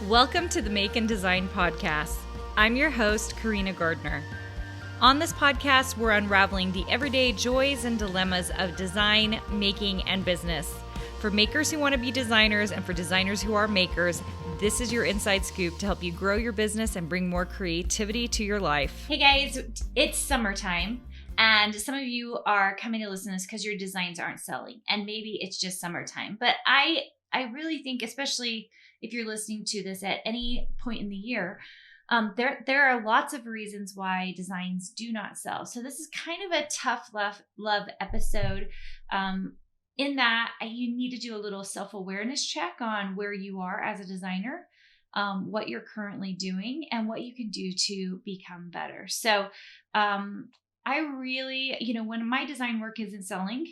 Welcome to the Make and Design Podcast. I'm your host, Carina Gardner. On this podcast, we're unraveling the everyday joys and dilemmas of design, making, and business. For makers who want to be designers and for designers who are makers, this is your inside scoop to help you grow your business and bring more creativity to your life. Hey guys, it's summertime. And some of you are coming to listen to this because your designs aren't selling. And maybe it's just summertime. But I really think, especially if you're listening to this at any point in the year, there are lots of reasons why designs do not sell. So this is kind of a tough love episode in that you need to do a little self-awareness check on where you are as a designer, what you're currently doing, and what you can do to become better. So I really, when my design work isn't selling,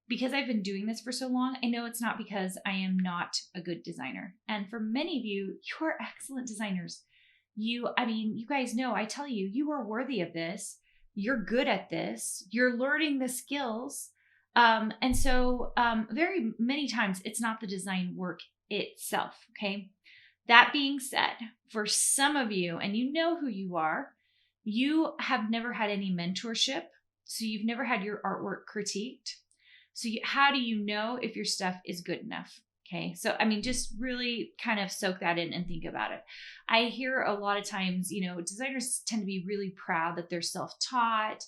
because I've been doing this for so long, I know it's not because I am not a good designer. And for many of you, you are excellent designers. You guys know, I tell you, you are worthy of this. You're good at this. You're learning the skills. And so very many times it's not the design work itself. Okay. That being said, for some of you, and you know who you are, you have never had any mentorship. So you've never had your artwork critiqued. So how do you know if your stuff is good enough? Okay. So, just really kind of soak that in and think about it. I hear a lot of times, designers tend to be really proud that they're self-taught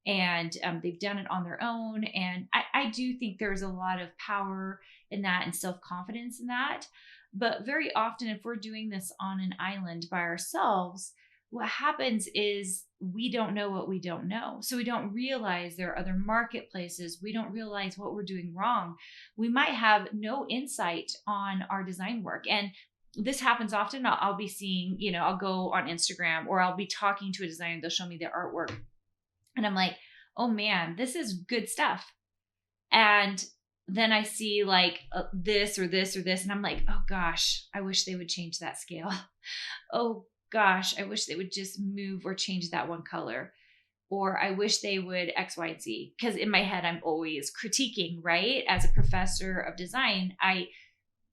and they've done it on their own. And I do think there's a lot of power in that and self-confidence in that. But very often, if we're doing this on an island by ourselves, what happens is we don't know what we don't know. So we don't realize there are other marketplaces. We don't realize what we're doing wrong. We might have no insight on our design work. And this happens often. I'll be seeing, I'll go on Instagram or I'll be talking to a designer. They'll show me their artwork. And I'm like, oh man, this is good stuff. And then I see like this or this or this. And I'm like, oh gosh, I wish they would change that scale. Oh gosh, I wish they would just move or change that one color. Or I wish they would X, Y, and Z. Because in my head, I'm always critiquing, right? As a professor of design, I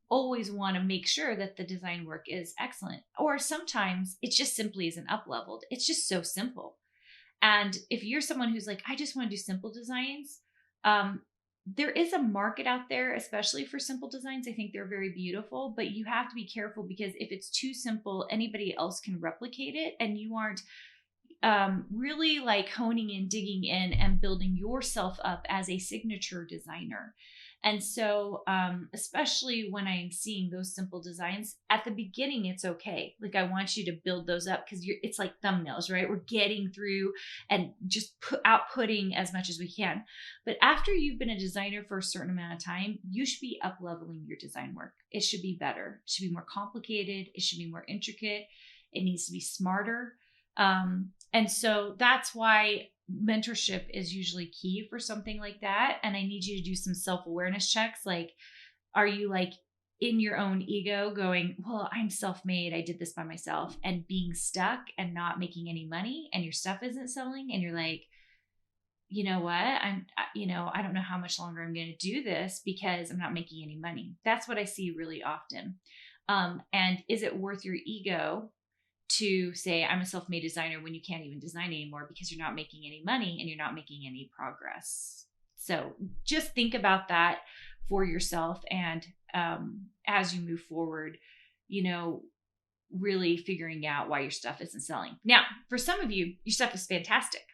always want to make sure that the design work is excellent. Or sometimes it just simply isn't up-leveled. It's just so simple. And if you're someone who's like, I just want to do simple designs, there is a market out there, especially for simple designs. I think they're very beautiful, but you have to be careful because if it's too simple, anybody else can replicate it and you aren't really like honing in, digging in and building yourself up as a signature designer. And so, especially when I'm seeing those simple designs at the beginning, it's okay. Like I want you to build those up because it's like thumbnails, right? We're getting through and just outputting as much as we can. But after you've been a designer for a certain amount of time, you should be up leveling your design work. It should be better. It should be more complicated. It should be more intricate. It needs to be smarter. And so that's why mentorship is usually key for something like that. And I need you to do some self-awareness checks. Like, are you like in your own ego going, well, I'm self-made. I did this by myself, and being stuck and not making any money and your stuff isn't selling. And you're like, you know what? I don't know how much longer I'm going to do this because I'm not making any money. That's what I see really often. And is it worth your ego to say I'm a self-made designer when you can't even design anymore because you're not making any money and you're not making any progress? So just think about that for yourself. And as you move forward, really figuring out why your stuff isn't selling. Now, for some of you, your stuff is fantastic.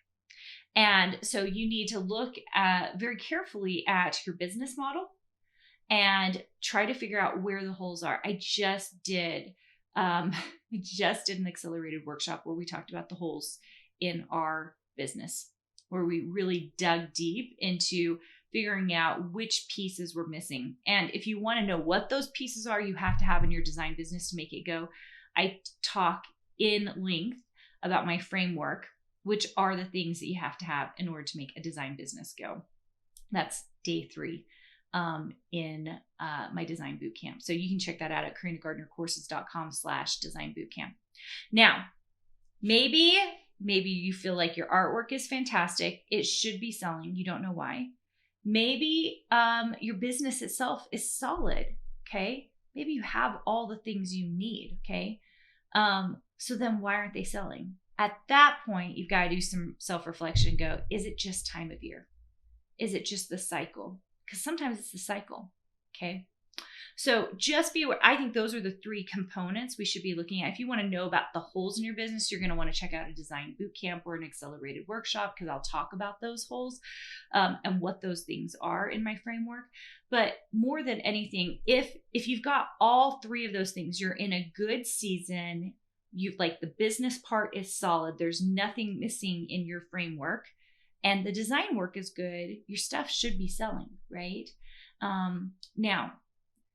And so you need to look very carefully at your business model and try to figure out where the holes are. I just did an accelerated workshop where we talked about the holes in our business, where we really dug deep into figuring out which pieces were missing. And if you want to know what those pieces are, you have to have in your design business to make it go. I talk in length about my framework, which are the things that you have to have in order to make a design business go. That's day 3 in my design bootcamp. So you can check that out at carinagardnercourses.com/design bootcamp. Now, maybe you feel like your artwork is fantastic. It should be selling. You don't know why. Maybe your business itself is solid. Okay. Maybe you have all the things you need. Okay. So then why aren't they selling? At that point, you've got to do some self-reflection and go, is it just time of year? Is it just the cycle? Because sometimes it's the cycle. Okay. So just be aware. I think those are the 3 components we should be looking at. If you want to know about the holes in your business, you're going to want to check out a design bootcamp or an accelerated workshop, because I'll talk about those holes and what those things are in my framework. But more than anything, if you've got all 3 of those things, you're in a good season. You've like the business part is solid. There's nothing missing in your framework, and the design work is good. Your stuff should be selling, right? Now,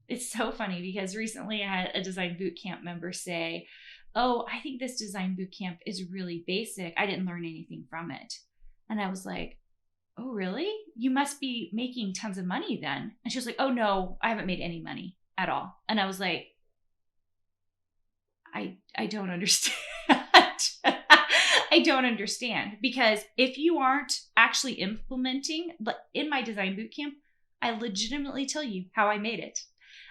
it's so funny because recently I had a design bootcamp member say, oh, I think this design bootcamp is really basic. I didn't learn anything from it. And I was like, oh, really? You must be making tons of money then. And she was like, oh, no, I haven't made any money at all. And I was like, I don't understand. I don't understand, because if you aren't actually implementing, but in my design bootcamp, I legitimately tell you how I made it.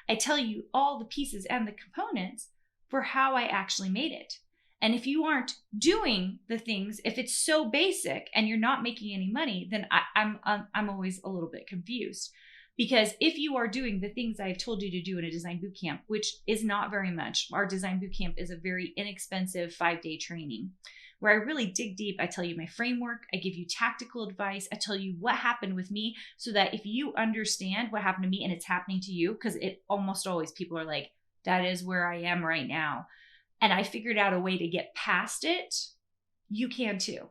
I tell you all the pieces and the components for how I actually made it. And if you aren't doing the things, if it's so basic and you're not making any money, then I'm always a little bit confused. Because if you are doing the things I've told you to do in a design bootcamp, which is not very much, our design bootcamp is a very inexpensive 5-day training where I really dig deep. I tell you my framework. I give you tactical advice. I tell you what happened with me so that if you understand what happened to me and it's happening to you, because it almost always people are like, that is where I am right now. And I figured out a way to get past it. You can too.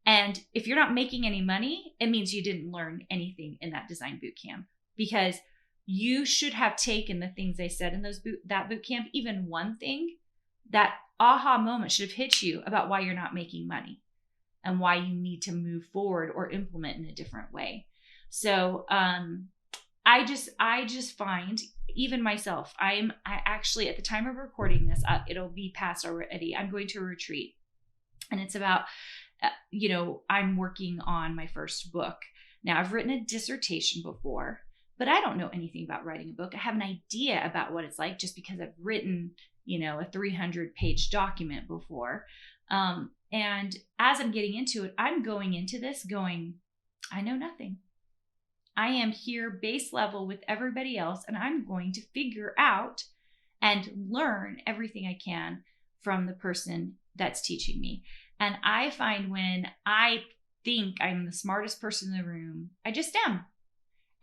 And if you're not making any money, it means you didn't learn anything in that design bootcamp, because you should have taken the things I said in that bootcamp, even one thing, that aha moment should have hit you about why you're not making money and why you need to move forward or implement in a different way. So I just find, even myself, I actually, at the time of recording this, it'll be past already. I'm going to a retreat, and it's about, I'm working on my first book. Now, I've written a dissertation before, but I don't know anything about writing a book. I have an idea about what it's like just because I've written, a 300-page document before. And as I'm getting into it, I'm going into this going, I know nothing. I am here base level with everybody else, and I'm going to figure out and learn everything I can from the person that's teaching me. And I find when I think I'm the smartest person in the room, I just am.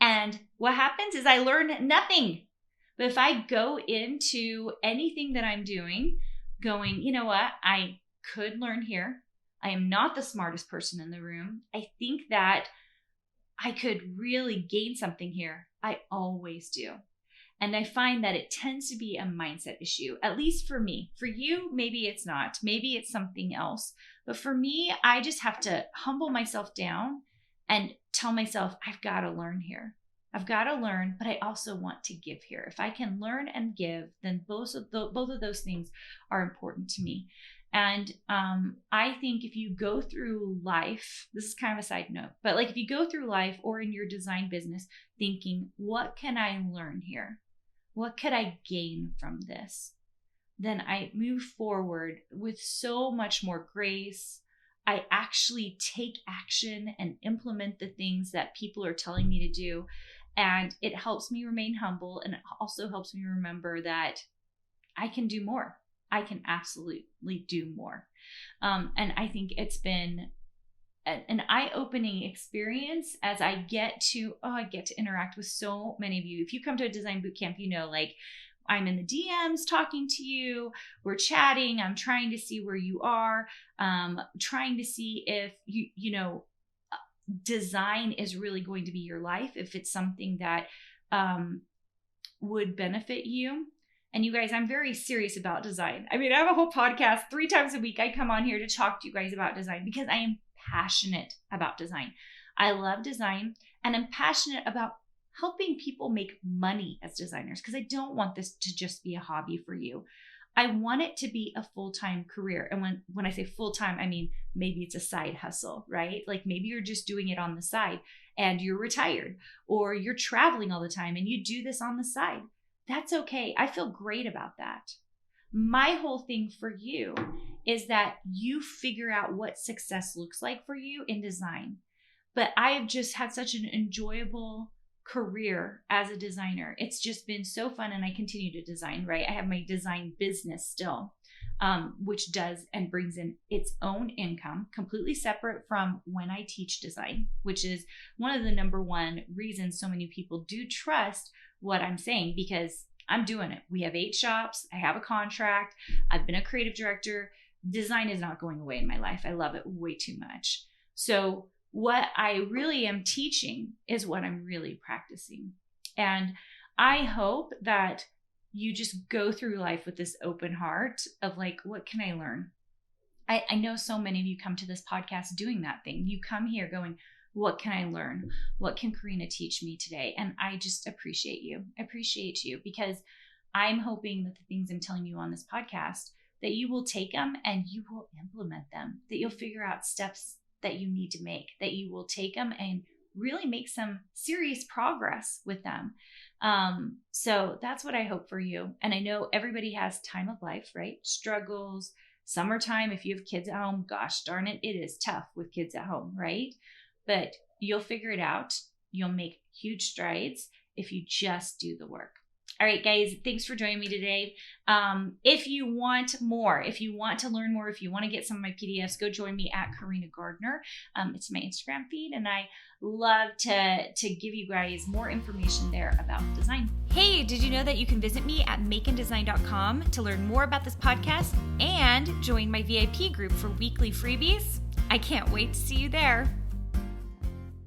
And what happens is I learn nothing. But if I go into anything that I'm doing, going, you know what, I could learn here. I am not the smartest person in the room. I think that I could really gain something here. I always do. And I find that it tends to be a mindset issue, at least for me. For you, maybe it's not. Maybe it's something else. But for me, I just have to humble myself down and tell myself, I've got to learn here. I've got to learn, but I also want to give here. If I can learn and give, then both of those things are important to me. And I think if you go through life, this is kind of a side note, but like if you go through life or in your design business thinking, what can I learn here? What could I gain from this? Then I move forward with so much more grace. I actually take action and implement the things that people are telling me to do. And it helps me remain humble. And it also helps me remember that I can do more. I can absolutely do more. And I think it's been an eye-opening experience as I get to interact with so many of you. If you come to a design bootcamp, like I'm in the DMs talking to you, we're chatting, I'm trying to see where you are, trying to see if design is really going to be your life, if it's something that would benefit you. And you guys, I'm very serious about design. I mean, I have a whole podcast 3 times a week. I come on here to talk to you guys about design because I am passionate about design. I love design, and I'm passionate about helping people make money as designers, because I don't want this to just be a hobby for you. I want it to be a full-time career. And when I say full-time, I mean, maybe it's a side hustle, right? Like maybe you're just doing it on the side and you're retired, or you're traveling all the time and you do this on the side. That's okay. I feel great about that. My whole thing for you is that you figure out what success looks like for you in design. But I have just had such an enjoyable career as a designer. It's just been so fun, and I continue to design, right? I have my design business still, which does and brings in its own income, completely separate from when I teach design, which is one of the number one reasons so many people do trust what I'm saying, because I'm doing it. We have 8 shops. I have a contract. I've been a creative director. Design is not going away in my life. I love it way too much. So what I really am teaching is what I'm really practicing. And I hope that you just go through life with this open heart of like, what can I learn? I know so many of you come to this podcast doing that thing. You come here going, what can I learn? What can Carina teach me today? And I just appreciate you. I appreciate you, because I'm hoping that the things I'm telling you on this podcast, that you will take them and you will implement them, that you'll figure out steps that you need to make, that you will take them and really make some serious progress with them. So that's what I hope for you. And I know everybody has time of life, right? Struggles, summertime. If you have kids at home, gosh darn it, it is tough with kids at home, right? But you'll figure it out. You'll make huge strides if you just do the work. All right, guys, thanks for joining me today. If you want more, if you want to learn more, if you want to get some of my PDFs, go join me at Carina Gardner. It's my Instagram feed, and I love to give you guys more information there about design. Hey, did you know that you can visit me at makeanddesign.com to learn more about this podcast and join my VIP group for weekly freebies? I can't wait to see you there.